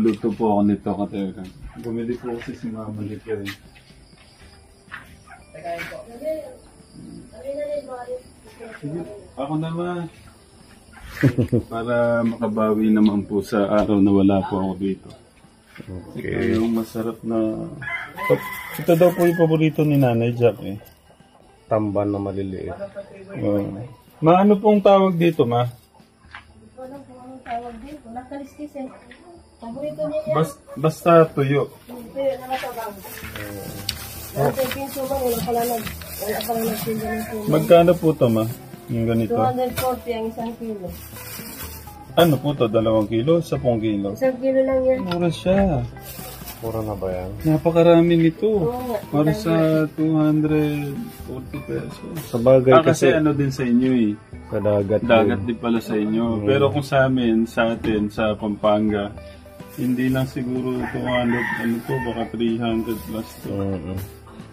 magluluto po ako nito katera. Bumili po kasi si Mama Lika rin. Sige, ako naman. Para makabawi naman po sa araw na wala po ako dito. Okay. Ito yung masarap na... Ito daw po yung paborito ni Nanay Jack eh. Tamban na maliliit. Ma, ano pong tawag dito, Ma? Ano po ang tawag dito? Nakaliskis eh. Paborito niya yan. Basta tuyo. Tuyo na matabang. Dati pinso ba, wala pala nagtinda ng tuyo. Magkano po ito, Ma? Yung ganito. 240 ang isang kilo. Ano po ito? 2 kilo? 10 kilo? 1 kilo lang yan. Mura siya. Puro na ba yan? Napakarami nito. Oo nga. Para sa 240 pesos. Sa bagay Kasi ano din sa inyo eh. sa dagat. Dagat din pala sa inyo. Pero kung sa amin, sa atin, sa Pampanga, hindi lang siguro 200, ano to, baka 300 plus to.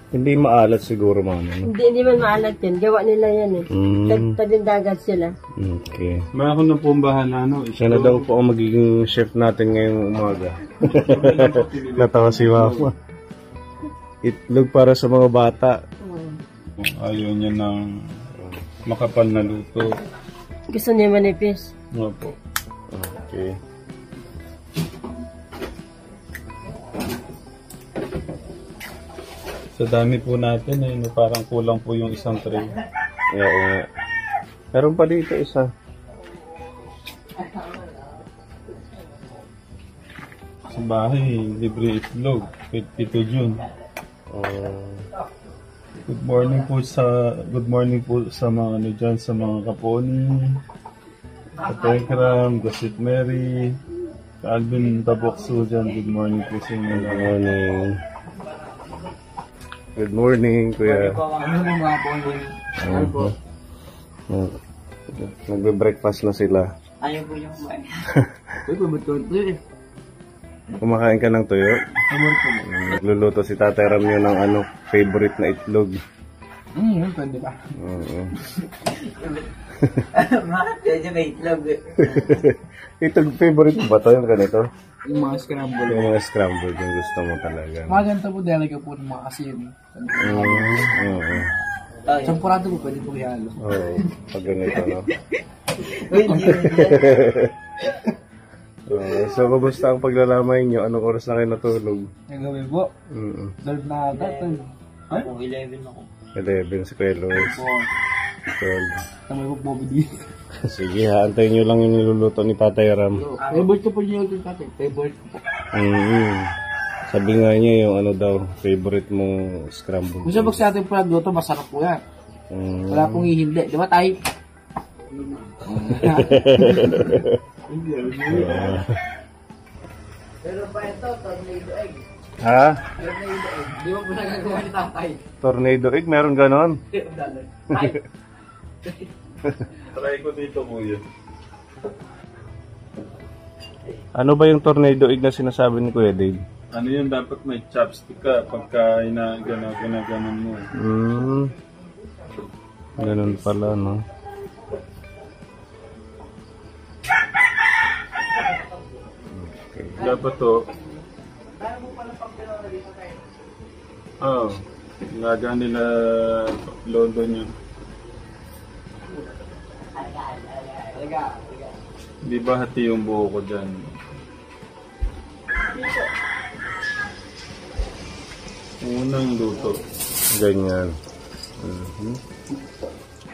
Hindi maalat siguro, Mama. No? Hindi man maalat yan. Gawa nila yan eh. Tadindagat sila. Okay. Ma, ako na po ang bahala, no? Siya na daw po ang magiging chef natin ngayong umaga. Natawa si Mama. Itlog para sa mga bata. Ayaw niya ng makapal na luto. Gusto niya manipis. Nga po. Okay. Sa dami po natin, eh, no, parang kulang po yung isang tray. Oo. Meron pa dito isa. Sa bahay, libre itlog. Tito Jun. Good morning po sa mga ano dyan, sa mga kaponi. Katekram, Gossip Mary, Alvin Tabokso dyan. Good morning po sa inyo. Good morning. Good morning, Kuya. Nagbe-breakfast na sila. Ayaw po yung kumain. Kumakain ka ng tuyo? Nagluluto si Tatay Ram yun ng ano, favorite na itlog. Pwede ba? Oo. Bakit medyo may itlog? Itlog favorite mo ba ito? Yung ganito? Yung mga scramble. Yung mga scrambled yung gusto mo talaga. Mga ganito po, dalaga po ng mga asin. Oo. Champurado po, pwede po ihalo. Oo. Pag ganito, no? So, kamusta ang paglalamay nyo? Anong oras na kayo natulog? Yung gawin po, 12 na ata. Ay? 11 ako. 11 si Kuya Luis. 12. Tama po Bobby dito. Sige ha, antayin nyo lang yung niluluto ni Tatay Ram. Favorite ko po niyo yung tatay. Favorite ko po. Sabi nga niya yung ano daw, favorite mong scrambled. Kung sabag sa ating produto, masarap po yan. Wala pong ihindi. Di ba tayo? Pero pa ito, tornado egg. Ha? Tornado egg. Di ba po nagagawa ni tatay? Tornado egg? Meron ganon? Try ko dito, kuya. Ano ba yung tornado egg na sinasabi ni Kuya Dave? Ano yun, dapat may chopstick ka pagka gano'n mo. Ganon pala, no? Dapat to. Laga nila London yun. Di ba hati yung buho ko dyan? Unang luto. Ganyan.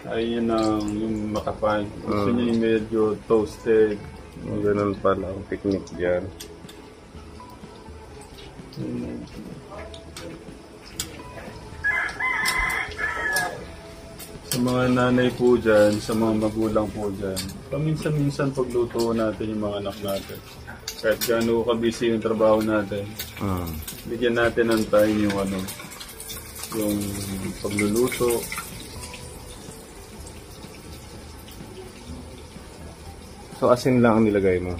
Ayun ang yung makapain. Gusto niya yung medyo toasted. Ganon pala ang technique dyan. Sa mga nanay po dyan, sa mga magulang po dyan, paminsan-minsan pagluto natin yung mga anak natin. Kahit gaano ka-busy yung trabaho natin, bigyan natin ng time yung ano, yung pagluluto. So asin lang ang nilagay mo?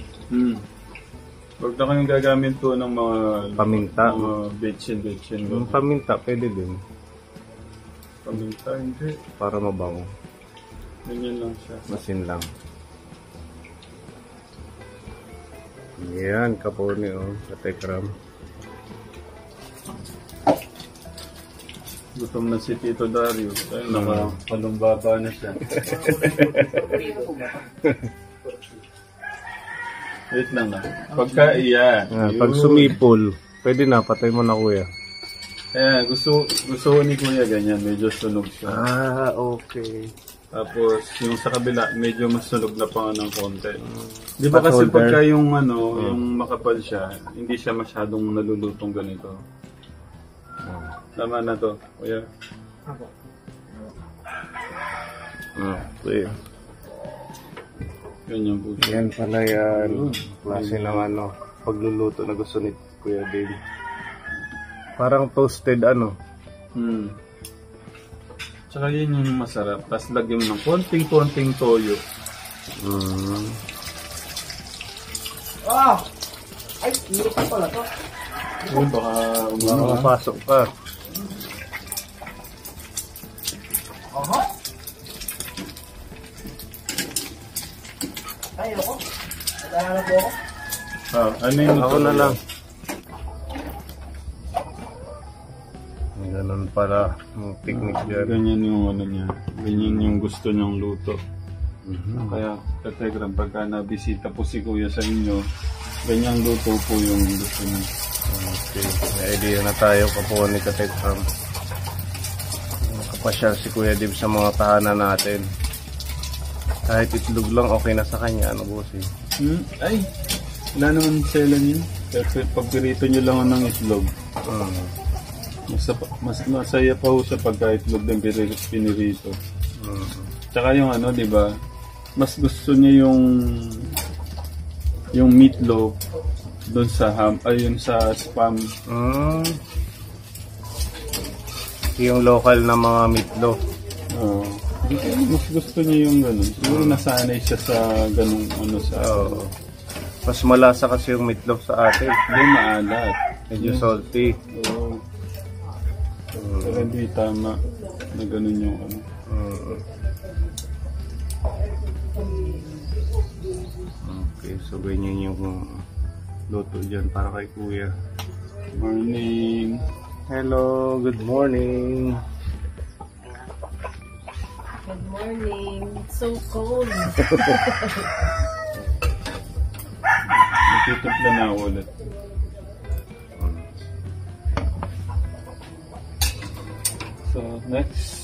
Huwag na kayong gagamit po ng mga paminta. Mga bitchin. Paminta, pwede din. Paminta, hindi. Para mabango. Ganyan lang siya. Asin lang. Yan, kaponi katekram. Gutom na si Tito Darius. Ay, nakapalumbaba na siya. Wait lang na. Pagka, Pag sumipol, pwede na, patay mo na kuya. Kaya gusto ko ni Kuya ganyan, medyo sunog siya. Okay. Tapos yung sa kabila, medyo mas sunog na pa ng konti. Di ba kasi pagka yung yung makapal siya, hindi siya masyadong nalulutong ganito. Tama na to, Kuya. Okay. Ganyan po siya. Yan pala yan. Klase ng pagluluto na gusto ni Kuya Dave. Parang toasted Tsaka yun yung masarap. Tapos lagyan mo ng konting toyo. Ay, hindi pa pala to. Uy, baka Makapasok ka. Ay, ako. Naghahanap po ako. ano yung Ako na lang. Ganun para yung technique dyan. Ganyan yung niya. Ganyan yung gusto niyang luto. Kaya, kategram, pagka nabisita po si Kuya sa inyo, ganyang luto po yung gusto niya. Okay. May idea na tayo po ni katekram. Nakapasyal si Kuya Dave sa mga tahanan natin. Kahit itlog lang, okay na sa kanya. Ano bossing? Ay, wala naman selan yun. Kasi pag pirito nyo lang ng itlog, mas masaya pa ho sa pagka-itlog ng pinirito. Tsaka yung di ba, mas gusto niya yung meatloaf doon sa yun sa spam. Yung local na mga meatloaf. Mas gusto niya yung gano'n. Siguro nasanay siya sa ganung sa... Mas malasa kasi yung meatloaf sa atin. Hindi, maalat. Medyo salty. Oo. Pero hindi tama na gano'n yung Okay, so ganyan yung luto dyan para kay Kuya. Morning. Hello, good morning. Good morning. So cold. Nagtitimpla na ako ulit. So, next.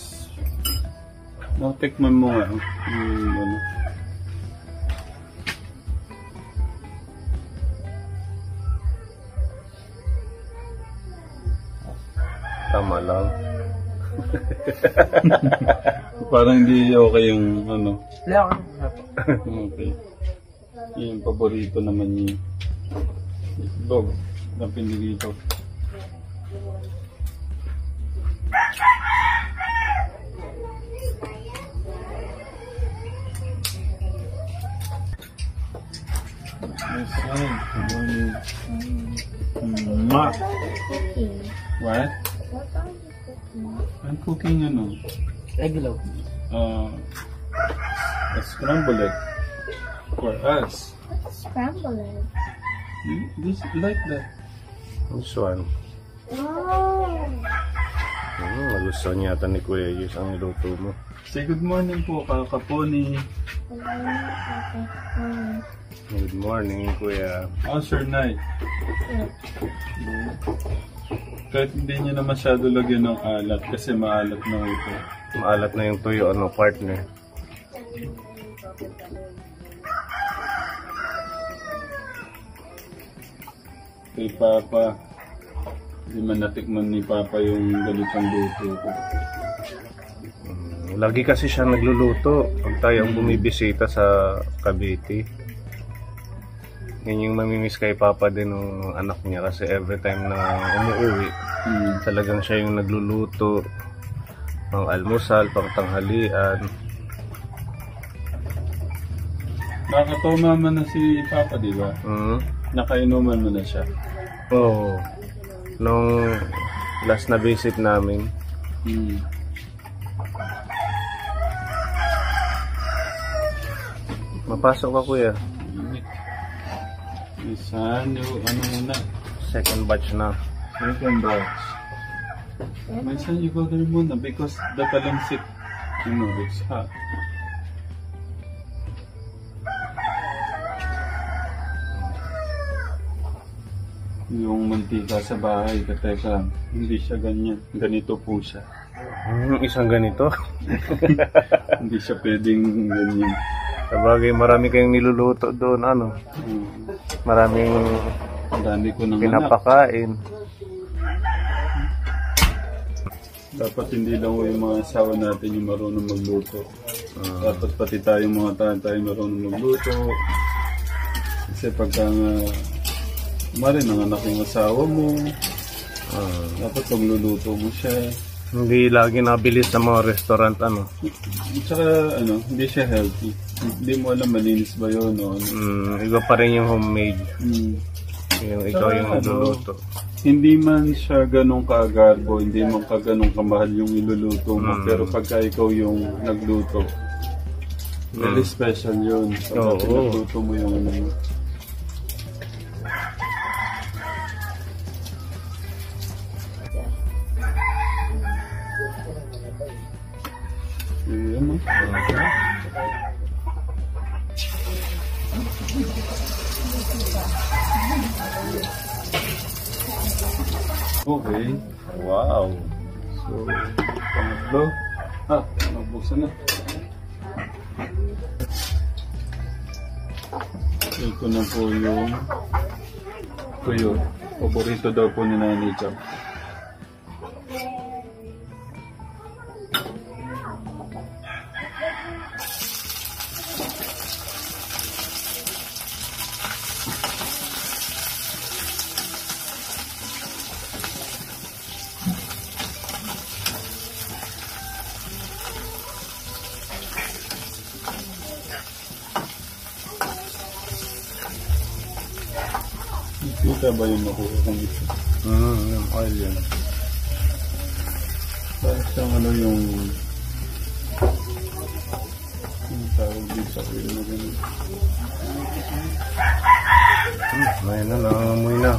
Tikman mo nga. Tama lang. Parang hindi okay yung Lang. Okay. Yung paborito naman niya. Itlog na pinirito. Yes, good morning. What? I'm cooking Regular. A scrambled egg for us. Scramble it. Just like that. This one. Wow. Nagustuhan yata ni Kuya Yus ang niluto mo. Say good morning po, Kakaponi. Good morning, Kuya. How's your night? Kahit hindi niya na masyado lagyan ng alat kasi maalat na ito. Maalat na yung tuyo, partner. Kay Papa, hindi man natikman ni Papa yung ganitong luto ko. Lagi kasi siya nagluluto pag tayo ang bumibisita sa Cavite. Yan yung mamimiss kay Papa din ng anak niya kasi every time na umuwi, talagang siya yung nagluluto ng almusal, pang tanghalian. Nakatoma man na si Papa, di ba? Nakainuman mo na siya. Oo. Nung last na visit namin. Mapasok ka, Kuya. Isa, ano muna? Second batch na. Second batch. My son, you go there muna because the kalansik, it's hot. Yung mantika sa bahay, kateka, hindi siya ganyan. Ganito po siya. Isang ganito. Hindi siya pwedeng ganyan. Sabagay, marami kayong niluluto doon, ano? Maraming Ang dami ko nang anak. pinapakain. Dapat hindi lang yung mga asawa natin yung marunong magluto. Dapat pati tayong mga tatay marunong magluto. Kasi pagka marin ang anak ng asawa mo, dapat pagluluto mo siya. Hindi lagi nabilis sa mga restaurant, ano? At saka, hindi siya healthy. Hindi mo alam malinis ba yun o ano. Iba pa rin yung homemade. Yung ikaw Saka, yung nagluluto. Hindi man siya ganun kaagarbo, hindi man ka ganun kamahal yung iluluto mo. Pero pagka ikaw yung nagluto, very special yun. Pagka nagluto mo yung Okay. Wow. So, pangatlo. Nabuksan na. Ito na po yung tuyo. Paborito daw po ni Nanay Chap. Kita ba yung nakuha kong ito? Yung oil yun. Parang siyang yung tawag dito sa oil na gano'n. May na, nangangamoy na.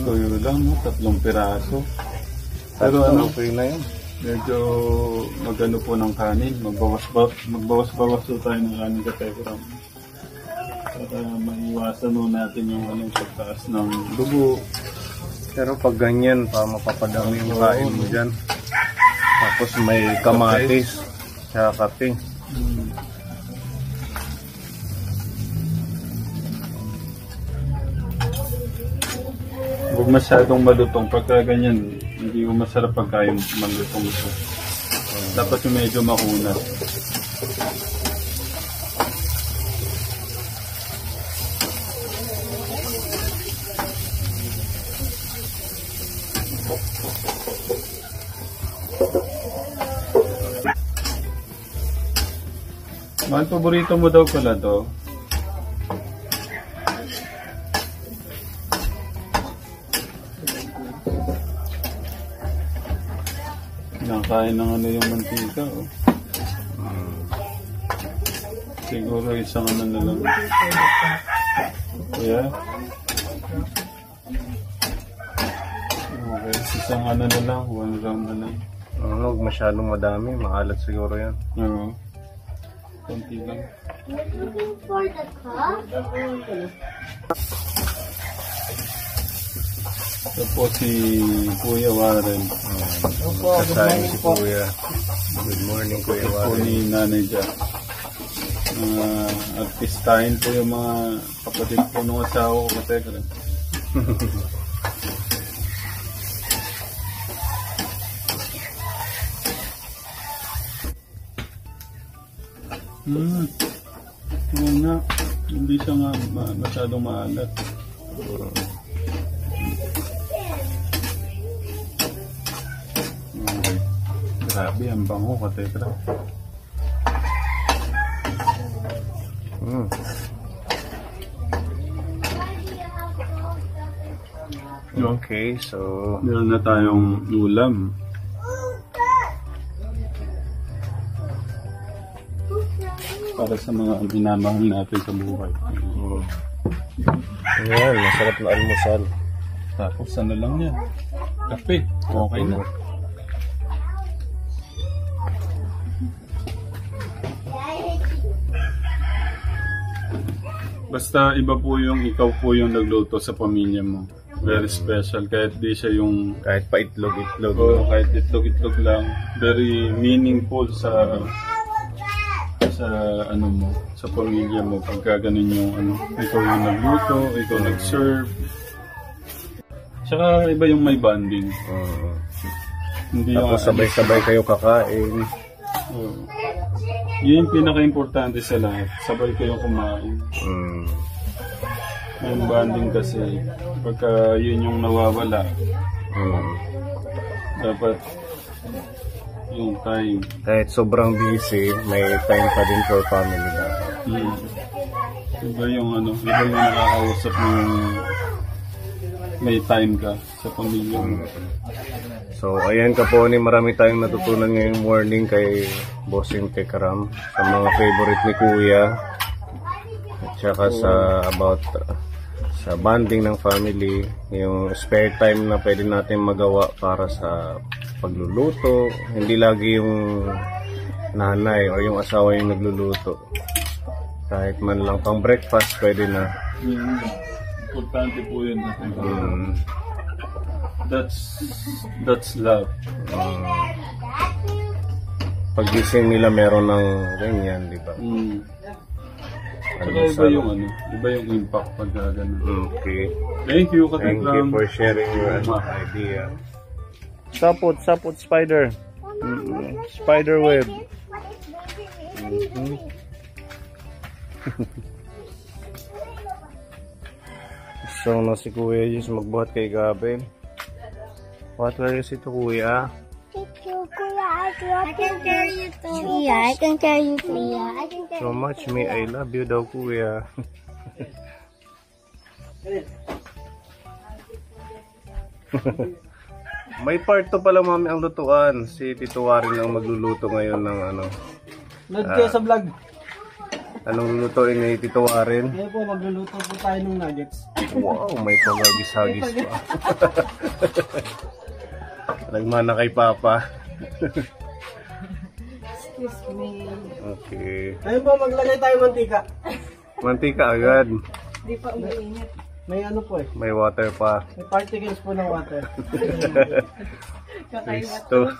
Tuyo lang, 3 piraso. Pero okay na yun. medyo magano po ng kanin. Magbawas-bawas po tayo ng kanin sa Telegram. Para maiwasan mo natin yung pagtaas ng dugo. Pero pag ganyan, mapapadami yung kain mo dyan. Tapos may kamatis, tsaka kape. Huwag masyadong malutong. Pagka ganyan, hindi mo masarap pagka yung malutong ito. Dapat yung medyo makunat. Mahal, paborito mo daw pala to. Nakain ng yung mantika, oh. Siguro isang na lang. Kuya? Okay, isang na lang, 1 round na lang. Huwag masyadong madami, maalat siguro yan. Oo. Konti lang. Looking for the cup? Ito po si Kuya Warren. Kasayin si Kuya. Good morning, Kuya Ito po Warren. ni Nanay Jack. Artistahin po yung mga kapatid po ng asawa ko. Katekra. Oo nga. Hindi siya nga masyadong maalat. Okay. Grabe, ang bango ka, Tetra. Okay, so Meron na tayong ulam. para sa mga minamahal natin sa buhay. Ayan, masarap na almusal. Tapos ano lang yan? Kape. Okay na. Basta iba po yung ikaw po yung nagluto sa pamilya mo. Very special. Kahit di siya yung... Kahit pa itlog-itlog. kahit itlog-itlog lang. Very meaningful sa ano mo, sa pamilya mo. Pagka ganun yung ano, ikaw yung nagluto, ikaw nag-serve. Tsaka iba yung may bonding. Hindi Tapos sabay-sabay kayo kakain. Yun yung pinaka-importante sa lahat. Sabay kayong kumain. Yung bonding kasi, pagka yun yung nawawala, dapat yung time. Kahit sobrang busy, may time pa din for family na. Iba yung ano, iba yung nakakausap mo yung may time ka sa pamilya mo. So, ayan Kaponi, marami tayong natutunan ngayong morning kay Bossing Tekram sa mga favorite ni Kuya at saka sa bonding ng family, yung spare time na pwede natin magawa para sa pagluluto, hindi lagi yung nanay o yung asawa yung nagluluto, kahit man lang pang breakfast pwede na. Importante po yun. That's love. Paggising nila meron ng ganyan, di ba? Saka iba yung impact pag gano'n. Okay. Thank you, Thank you for sharing your idea. Sapot, spider. Spider web. So na si Kuya Jis magbuhat kay Gabel. What were you say to Kuya? Thank you, Kuya. I can carry you too. Yeah, I can carry you too. Yeah, I can carry So much me, I love you daw Kuya. May part to pala mami ang lutuan. Si Tito Warin ang magluluto ngayon ng ano. Load kayo sa vlog. Anong lulutuin ni Tito Warin? Ngayon po, magluluto po tayo ng nuggets. Wow, may pagagis-hagis pa. Nagmana kay Papa. Excuse me. Okay. Ngayon po, maglagay tayo mantika. Mantika agad. Di pa umiinit. May ano po eh. May water pa. May particles po ng water. Kakaiba Listo. to.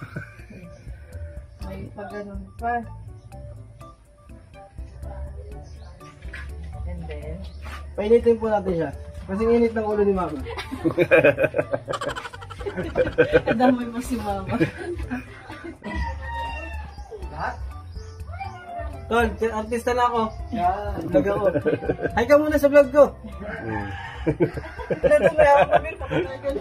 May pag-ganon pa. And then, Painitin po natin siya. Kasing init ng ulo ni Mama. kadamoy mo si Mama. Tol, artista na ako. Vlog ako. Hi ka muna sa vlog ko. Ito may ako pamil pa kanagal.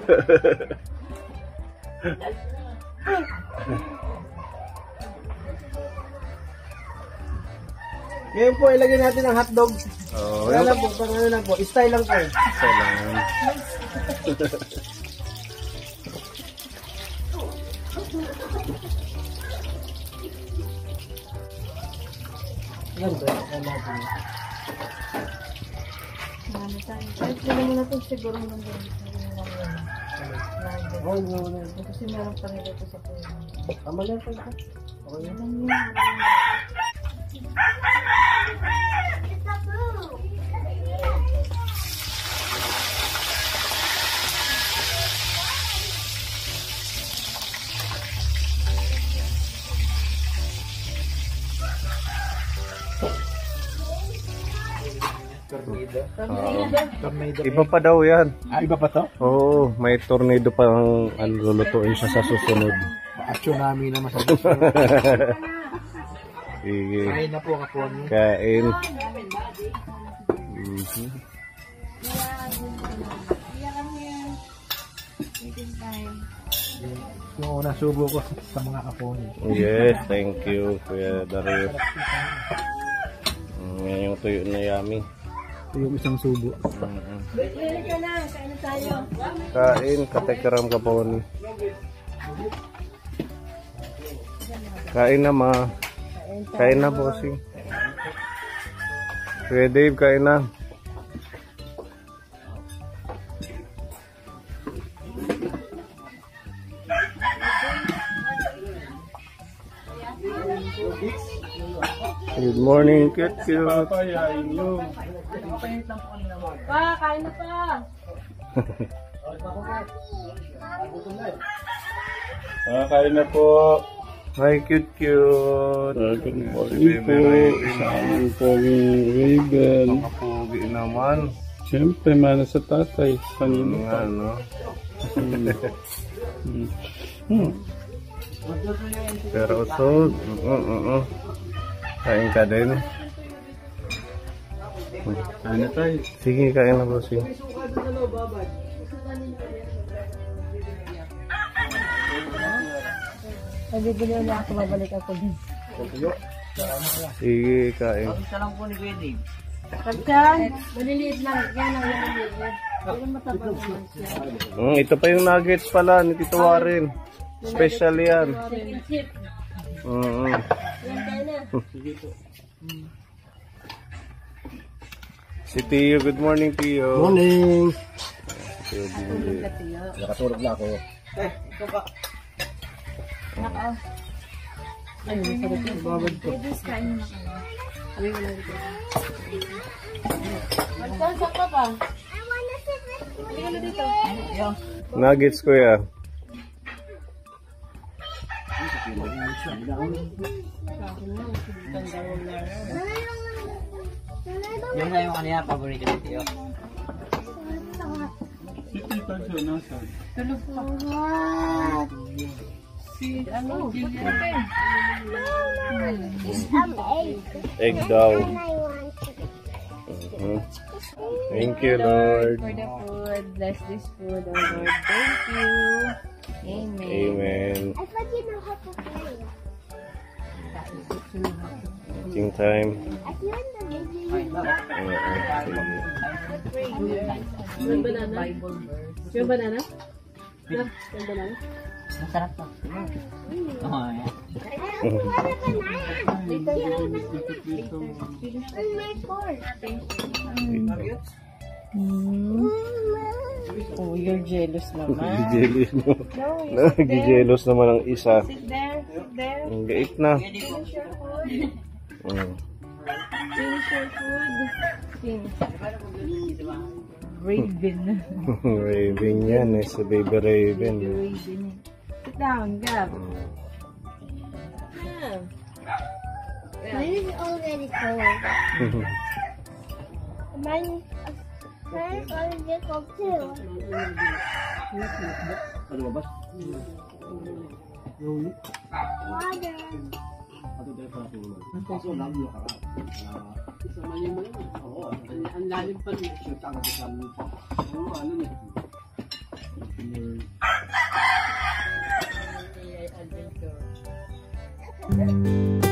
Ngayon po, ilagay natin ang hotdog. Oh, Wala lang po, pang ano lang po. Style lang po. Kailangan. Yan ba? Yan natin. Ano tayo? Kahit gawin mo natin siguro ng gawin. Oh, no. Kasi meron pa rin ito sa pwede. Tama lang po. Okay yan. Iba pa daw yan. Iba pa to? Oo, may tornado pa ang lulutuin siya sa susunod. Tsunami na masabi. Sige. Kain na po kapon. Kain. Yung unang subo ko sa mga kapon. Yes, thank you Kuya Darius. Yan yung tuyo na yummy. Yung isang subo. Bili ka na, kain tayo. Kain, katekeram ka po ni. Kain na ma. Kain na bossing. Kuya Dave, kain na. Good morning, cute. Papayain nyo. Pa, kain na pa. Kain na po. Hi, cute. Good morning po. Saan po yung Raven? Nakapugi naman. Siyempre, mana sa tatay. Kanina Nga, pa. no? Pero usog. Kain ka din. Ano tayo? Sige, kain na, bossing. Pag-ibili na ako, babalik ako din. Sige, kain. Isa lang po ni Kuya Dave. Pagka, maliliit lang. Yan ang maliliit. Pero matabang naman siya. Ito pa yung nuggets pala ni Tito Warren. Special yan. Chicken chip. Mm. Yan kain na. Si Tio, good morning, Tio. Morning! Tio, Bindi. Nakatulog na ako. Ayun, sarap yun. Babad ko. Magsansak ka pa. Halika na dito. Nuggets, kuya. Yung na yung kanina, paborito ni Tio. Si Tita Jo, nasan? Ano? Egg daw. Thank you, Lord. For the food. Bless this food, oh Lord. Thank you. Amen. Amen. I thought you know how to play. Eating time. At the end of the video, Yung banana? Yung banana? Yung banana? Masarap to. Oo, yan. I don't want a banana. Later, on my board. Oh, you're jealous naman. Gijelos mo. Gijelos naman ang isa. Sit there. Sit there. Ang gait na. Finish your food. Mm. Finish your food. Finish. Raven. Raven yan eh. Si Baby Raven. Raven. Sit down, Gab. Yeah. Mine is already cold. Mine is already cold too. Water. Adventure.